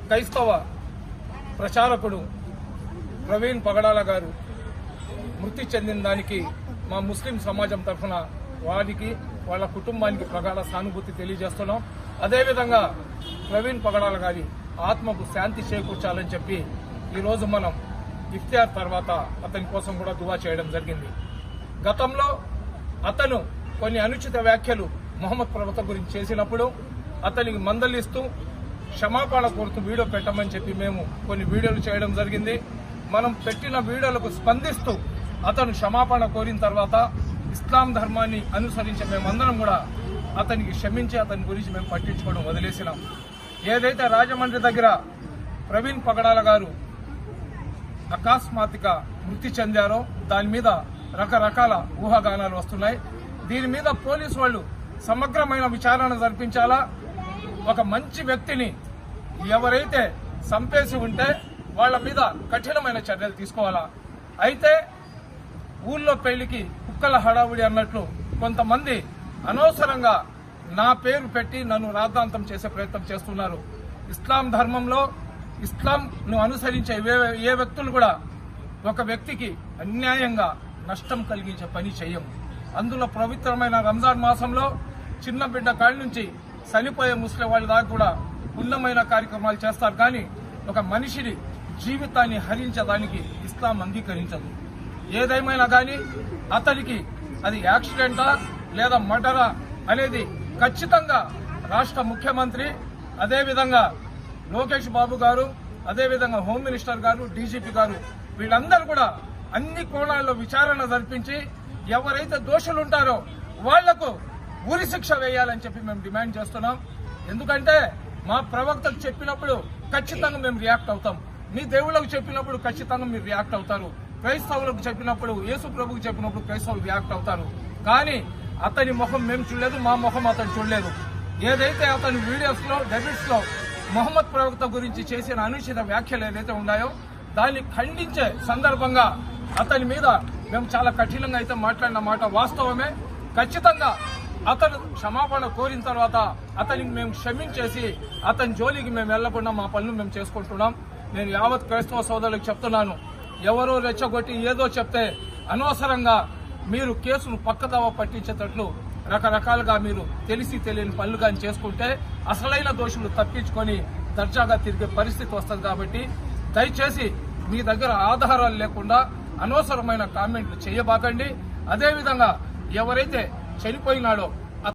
క్రైస్తవ ప్రచారకుడు ప్రవీణ్ పగడాల గారు మృతి చెందిన దానికి మా ముస్లిం సమాజం తరఫున వారికి వాళ్ళ కుటుంబానికి ప్రగాఢ సానుభూతి తెలియజేస్తున్నాం. అదేవిధంగా ప్రవీణ్ పగడాల గారి ఆత్మకు శాంతి చేకూర్చాలని చెప్పి ఈరోజు మనం ఇఫ్తియార్ తర్వాత అతని కోసం కూడా దువా చేయడం జరిగింది. గతంలో అతను కొన్ని అనుచిత వ్యాఖ్యలు మొహమ్మద్ ప్రవక్త గురించి చేసినప్పుడు అతనికి మందలిస్తూ క్షమాపణ కోరుతూ వీడియో పెట్టమని చెప్పి మేము కొన్ని వీడియోలు చేయడం జరిగింది. మనం పెట్టిన వీడియోలకు స్పందిస్తూ అతను క్షమాపణ కోరిన తర్వాత ఇస్లాం ధర్మాన్ని అనుసరించే మేమందరం కూడా అతనికి క్షమించి అతని గురించి మేము పట్టించుకోవడం వదిలేసినాం. ఏదైతే రాజమండ్రి దగ్గర ప్రవీణ్ పగడాల గారు అకస్మాత్తుగా మృతి చెందారో దాని మీద రకరకాల ఊహాగానాలు వస్తున్నాయి. దీని మీద పోలీసు వాళ్ళు సమగ్రమైన విచారణ జరిపించాలా. ఒక మంచి వ్యక్తిని ఎవరైతే చంపేసి ఉంటే వాళ్ల మీద కఠినమైన చర్యలు తీసుకోవాలా. అయితే ఊళ్ళో పెళ్లికి కుక్కల హడావుడి అన్నట్లు కొంతమంది అనవసరంగా నా పేరు పెట్టి నన్ను రాద్ధాంతం చేసే ప్రయత్నం చేస్తున్నారు. ఇస్లాం ధర్మంలో ఇస్లాంను అనుసరించే ఏ వ్యక్తులు కూడా ఒక వ్యక్తికి అన్యాయంగా నష్టం కలిగించే పని చేయం. అందులో పవిత్రమైన రంజాన్ మాసంలో చిన్న బిడ్డ కాడి నుంచి చనిపోయే ముస్లిం వాళ్ళ దాకా కూడా పుణ్యమైన కార్యక్రమాలు చేస్తారు. కానీ ఒక మనిషిని జీవితాన్ని హరించడానికి ఇస్లాం అంగీకరించదు. ఏదేమైనా కానీ అతనికి అది యాక్సిడెంటా లేదా మర్డరా అనేది ఖచ్చితంగా రాష్ట్ర ముఖ్యమంత్రి, అదేవిధంగా లోకేష్ బాబు గారు, అదేవిధంగా హోమ్ మినిస్టర్ గారు, డీజీపీ గారు వీళ్ళందరూ కూడా అన్ని కోణాల్లో విచారణ జరిపించి ఎవరైతే దోషులు ఉంటారో వాళ్లకు ఉరి శిక్ష వేయాలని చెప్పి మేము డిమాండ్ చేస్తున్నాం. ఎందుకంటే మా ప్రవక్తకు చెప్పినప్పుడు ఖచ్చితంగా మేము రియాక్ట్ అవుతాం. మీ దేవుళ్లకు చెప్పినప్పుడు ఖచ్చితంగా మీరు రియాక్ట్ అవుతారు. క్రైస్తవులకు చెప్పినప్పుడు, యేసు ప్రభుకు చెప్పినప్పుడు క్రైస్తవులు రియాక్ట్ అవుతారు. కానీ అతని ముఖం మేము చూడలేదు, మా ముఖం అతను చూడలేదు. ఏదైతే అతని వీడియోస్ లో డెబిట్స్ లో మొహమ్మద్ ప్రవక్త గురించి చేసిన అనుచిత వ్యాఖ్యలు ఏదైతే ఉన్నాయో దాన్ని ఖండించే సందర్భంగా అతని మీద మేము చాలా కఠినంగా అయితే మాట్లాడిన మాట వాస్తవమే. ఖచ్చితంగా అతను క్షమాపణ కోరిన తర్వాత అతనికి మేము క్షమించేసి అతని జోలికి మేము వెళ్లకుండా మా పనులు మేము చేసుకుంటున్నాం. నేను యావత్ క్రైస్తవ సోదరులకు చెప్తున్నాను, ఎవరో రెచ్చగొట్టి ఏదో చెప్తే అనవసరంగా మీరు కేసును పక్కదావ పట్టించేటట్లు రకరకాలుగా మీరు తెలిసి తెలియని పనులు కానీ చేసుకుంటే అసలైన దోషులు తప్పించుకొని దర్జాగా తిరిగే పరిస్థితి వస్తుంది. కాబట్టి దయచేసి మీ దగ్గర ఆధారాలు లేకుండా అనవసరమైన కామెంట్లు చేయబాకండి. అదేవిధంగా ఎవరైతే చనిపోయినాడో